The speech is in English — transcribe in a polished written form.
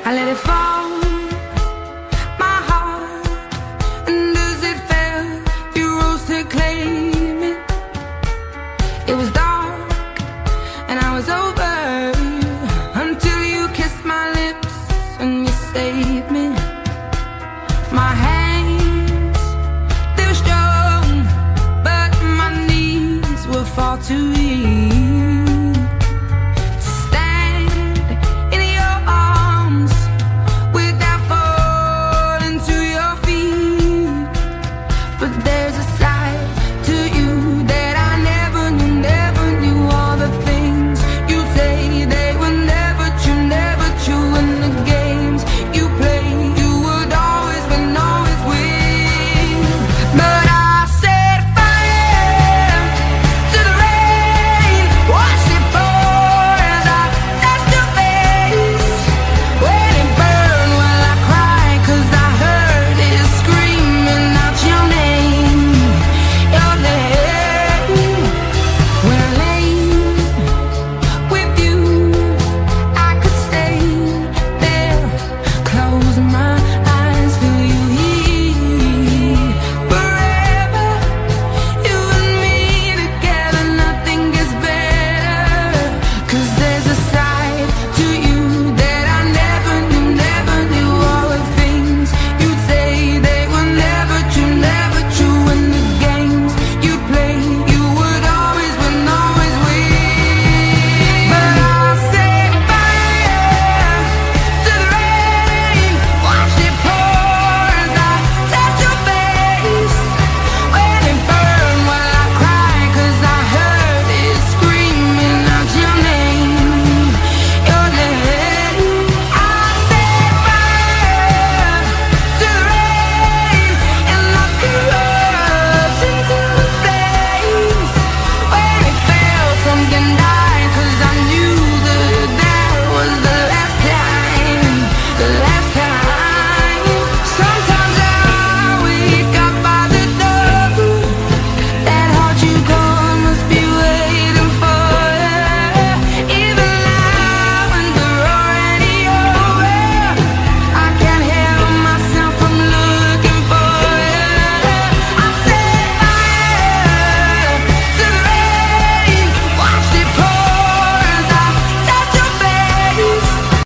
I let it fall, my heart, and as it fell, you rose to claim it. It was dark, and I was over, until you kissed my lips and you saved me. My hands, they were strong, but my knees were far too weak.